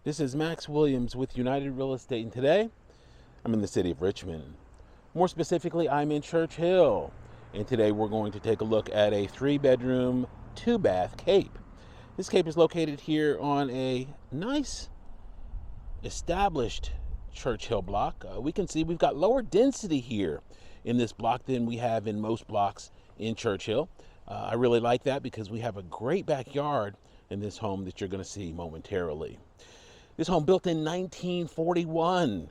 This is Max Williams with United Real Estate, and today I'm in the city of Richmond. More specifically, I'm in Church Hill, and today we're going to take a look at a 3-bedroom, 2-bath cape. This cape is located here on a nice established Church Hill block. We can see we've got lower density here in this block than we have in most blocks in Church Hill. I really like that because we have a great backyard in this home that you're going to see momentarily. This home built in 1941,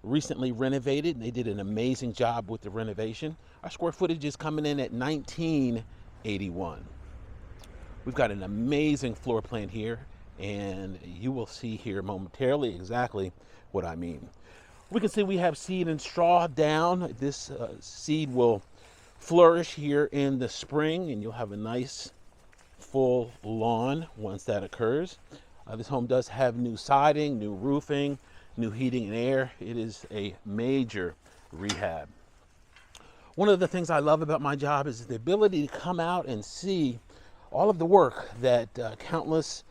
recently renovated, and they did an amazing job with the renovation. Our square footage is coming in at 1981. We've got an amazing floor plan here, and you will see here momentarily exactly what I mean. We can see we have seed and straw down. This seed will flourish here in the spring, and you'll have a nice full lawn once that occurs. This home does have new siding, new roofing, new heating and air. It is a major rehab. One of the things I love about my job is the ability to come out and see all of the work that countless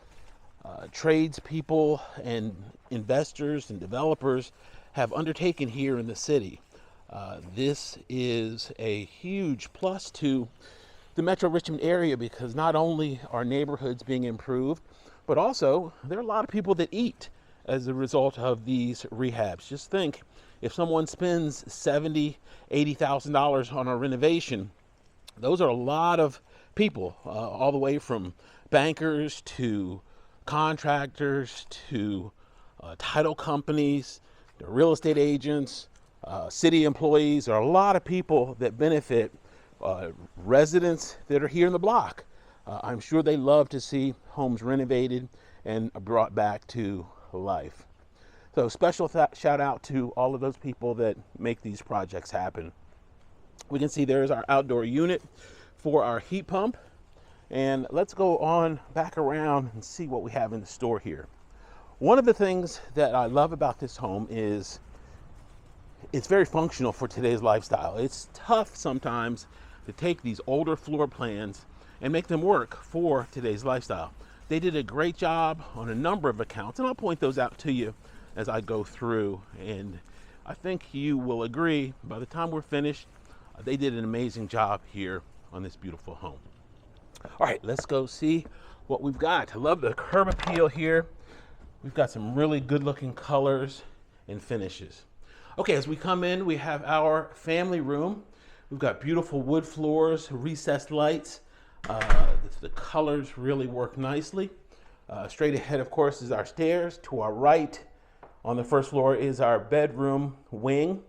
tradespeople and investors and developers have undertaken here in the city. This is a huge plus to the Metro Richmond area because not only are neighborhoods being improved, but also there are a lot of people that eat as a result of these rehabs. Just think, if someone spends $70,000, $80,000 on a renovation, those are a lot of people, all the way from bankers to contractors to title companies, to real estate agents, city employees. There are a lot of people that benefit, residents that are here in the block. I'm sure they love to see homes renovated and brought back to life. So special shout out to all of those people that make these projects happen. We can see there's our outdoor unit for our heat pump. And let's go on back around and see what we have in the store here. One of the things that I love about this home is it's very functional for today's lifestyle. It's tough sometimes to take these older floor plans and make them work for today's lifestyle. They did a great job on a number of accounts, and I'll point those out to you as I go through. And I think you will agree, by the time we're finished, they did an amazing job here on this beautiful home. All right, let's go see what we've got. I love the curb appeal here. We've got some really good looking colors and finishes. Okay, as we come in, we have our family room. We've got beautiful wood floors, recessed lights. The colors really work nicely. Straight ahead, of course, is our stairs. To our right on the first floor is our bedroom wing.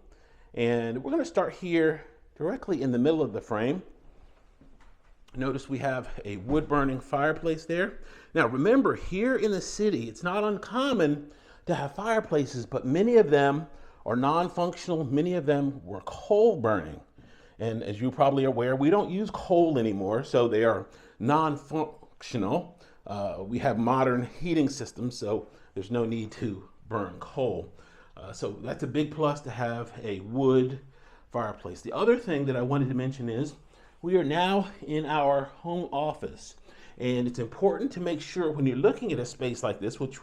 And we're going to start here directly in the middle of the frame. Notice we have a wood burning fireplace there. Now remember, here in the city, it's not uncommon to have fireplaces, but many of them are non-functional. Many of them were coal burning. And as you probably are aware, we don't use coal anymore, so they are non-functional. We have modern heating systems, so there's no need to burn coal. So that's a big plus to have a wood fireplace. The other thing that I wanted to mention is we are now in our home office. And it's important to make sure when you're looking at a space like this, which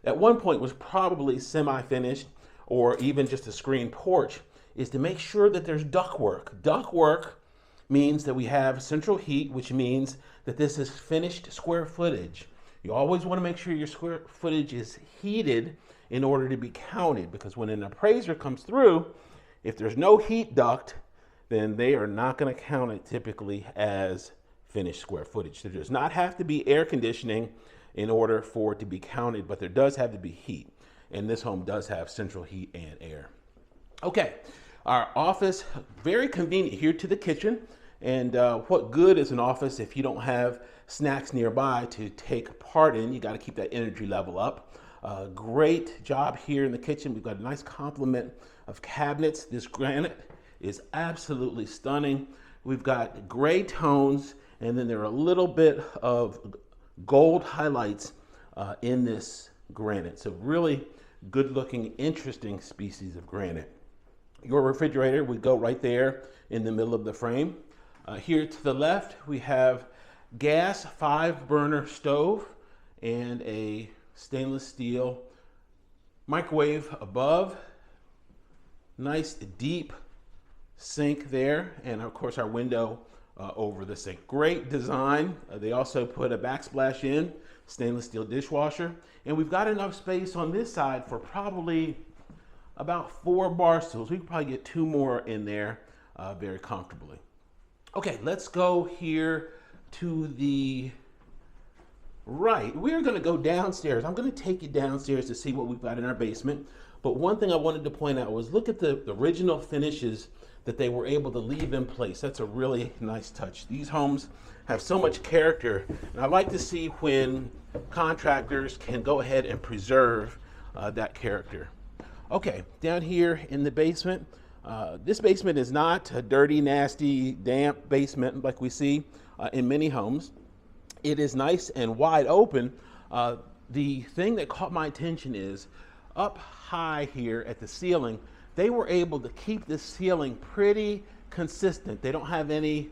at one point was probably semi-finished or even just a screen porch, is to make sure that there's ductwork. Ductwork means that we have central heat, which means that this is finished square footage. You always want to make sure your square footage is heated in order to be counted, because when an appraiser comes through, if there's no heat duct, then they are not going to count it typically as finished square footage. There does not have to be air conditioning in order for it to be counted, but there does have to be heat. And this home does have central heat and air. Okay. Our office, very convenient here to the kitchen. And what good is an office if you don't have snacks nearby to take part in? You got to keep that energy level up. Great job here in the kitchen. We've got a nice complement of cabinets. This granite is absolutely stunning. We've got gray tones, and then there are a little bit of gold highlights in this granite. So really good looking, interesting species of granite. Your refrigerator would go right there in the middle of the frame. Here to the left, we have gas 5-burner stove and a stainless steel Microwave above, nice deep sink there, and of course our window over the sink. Great design. They also put a backsplash in, stainless steel dishwasher, and we've got enough space on this side for probably about 4 bar stools. We could probably get 2 more in there very comfortably. Okay, let's go here to the right. We're going to go downstairs. I'm going to take you downstairs to see what we've got in our basement. But one thing I wanted to point out was look at the original finishes that they were able to leave in place. That's a really nice touch. These homes have so much character, and I like to see when contractors can go ahead and preserve that character. Okay, down here in the basement, this basement is not a dirty, nasty, damp basement like we see in many homes. It is nice and wide open. The thing that caught my attention is up high here at the ceiling, they were able to keep the ceiling pretty consistent. They don't have any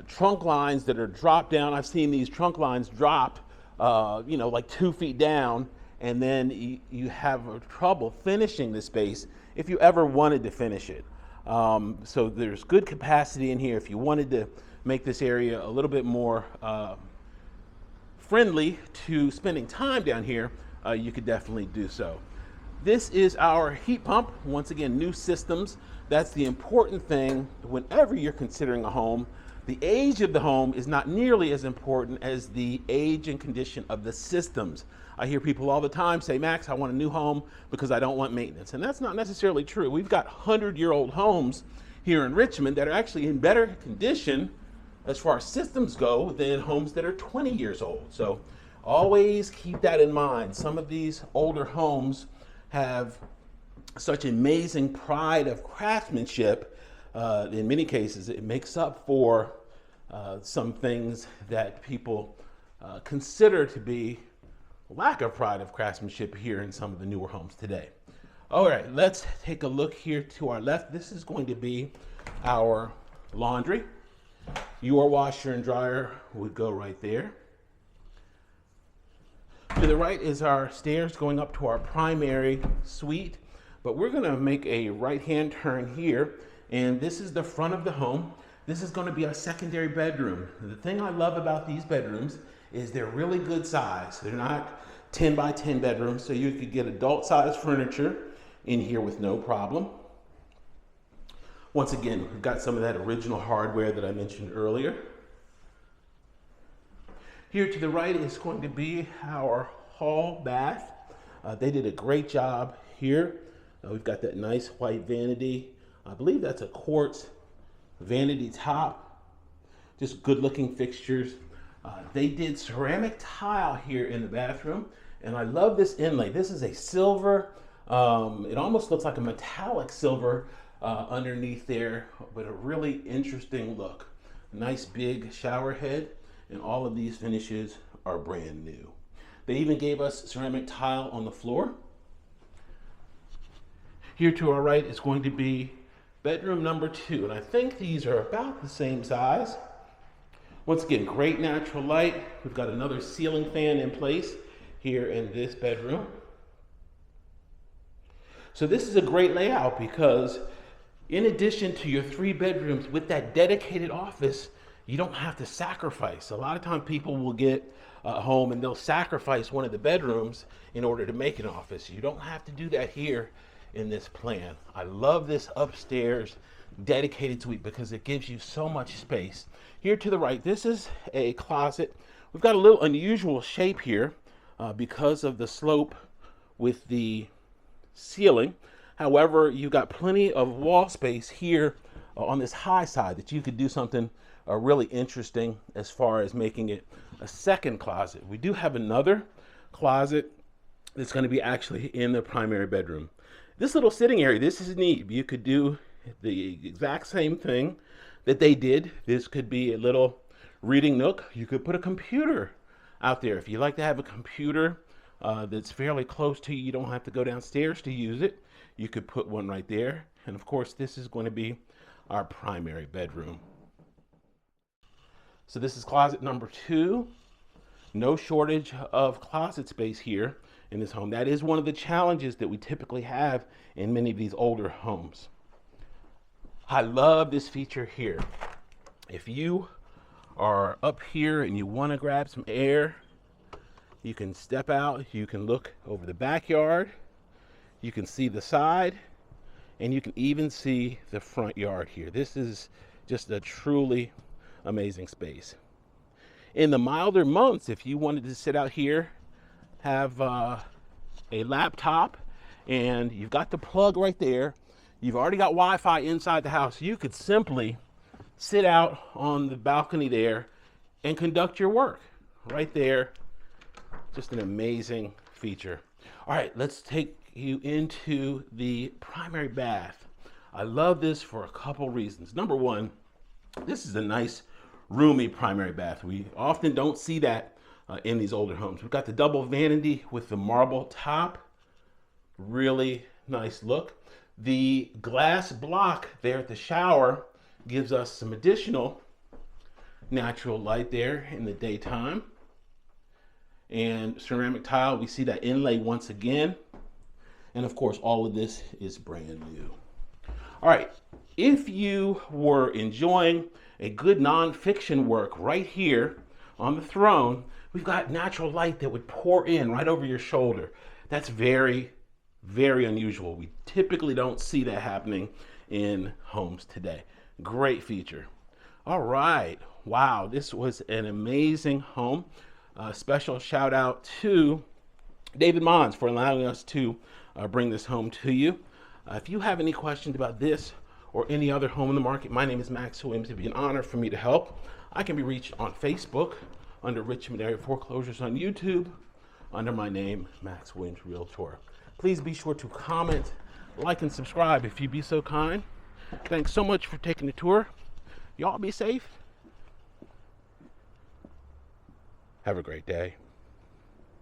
trunk lines that are dropped down. I've seen these trunk lines drop, like 2 feet down, and then you have trouble finishing the space if you ever wanted to finish it. So there's good capacity in here. If you wanted to make this area a little bit more friendly to spending time down here, you could definitely do so. This is our heat pump. Once again, new systems. That's the important thing whenever you're considering a home. The age of the home is not nearly as important as the age and condition of the systems. I hear people all the time say, Max, I want a new home because I don't want maintenance. And that's not necessarily true. We've got 100-year-old homes here in Richmond that are actually in better condition as far as systems go than homes that are 20 years old. So always keep that in mind. Some of these older homes have such amazing pride of craftsmanship. In many cases, it makes up for some things that people consider to be lack of pride of craftsmanship here in some of the newer homes today. All right, let's take a look here to our left. This is going to be our laundry. Your washer and dryer would go right there. To the right is our stairs going up to our primary suite, but we're gonna make a right-hand turn here, and this is the front of the home. This is gonna be our secondary bedroom. The thing I love about these bedrooms is they're really good size. They're not 10 by 10 bedrooms, so you could get adult size furniture in here with no problem. Once again, we've got some of that original hardware that I mentioned earlier. Here to the right is going to be our hall bath. They did a great job here. We've got that nice white vanity. I believe that's a quartz vanity top. Just good looking fixtures. They did ceramic tile here in the bathroom, and I love this inlay. This is a silver, it almost looks like a metallic silver underneath there, but a really interesting look. Nice big shower head, and all of these finishes are brand new. They even gave us ceramic tile on the floor. Here to our right is going to be bedroom number 2, and I think these are about the same size. Once again, great natural light. We've got another ceiling fan in place here in this bedroom. So this is a great layout because in addition to your 3 bedrooms with that dedicated office, you don't have to sacrifice. A lot of times people will get a home and they'll sacrifice one of the bedrooms in order to make an office. You don't have to do that here in this plan. I love this upstairs dedicated suite because it gives you so much space. Here to the right, this is a closet. We've got a little unusual shape here because of the slope with the ceiling. However, you've got plenty of wall space here on this high side that you could do something really interesting as far as making it a second closet. We do have another closet that's going to be actually in the primary bedroom. This little sitting area, this is neat. You could do the exact same thing that they did. This could be a little reading nook. You could put a computer out there. If you like to have a computer that's fairly close to you, you don't have to go downstairs to use it. You could put one right there. And of course, this is going to be our primary bedroom. So this is closet number 2. No shortage of closet space here. in this home. That is one of the challenges that we typically have in many of these older homes. I love this feature here. If you are up here and you want to grab some air, you can step out, you can look over the backyard, you can see the side, and you can even see the front yard here. This is just a truly amazing space. In the milder months, if you wanted to sit out here, have a laptop, and you've got the plug right there, you've already got Wi-Fi inside the house, you could simply sit out on the balcony there and conduct your work right there. Just an amazing feature. All right, let's take you into the primary bath. I love this for a couple reasons. Number one, this is a nice roomy primary bath. We often don't see that in these older homes. We've got the double vanity with the marble top. Really nice look. The glass block there at the shower gives us some additional natural light there in the daytime. And ceramic tile, we see that inlay once again. And of course, all of this is brand new. All right, if you were enjoying a good nonfiction work right here on the throne, we've got natural light that would pour in right over your shoulder. That's very, very unusual. We typically don't see that happening in homes today. Great feature. All right, wow, this was an amazing home. Special shout out to David Mons for allowing us to bring this home to you. If you have any questions about this or any other home in the market, my name is Max Williams. It'd be an honor for me to help. I can be reached on Facebook under Richmond Area Foreclosures, on YouTube under my name, Max Williams Realtor. Please be sure to comment, like, and subscribe if you'd be so kind. Thanks so much for taking the tour. Y'all be safe. Have a great day.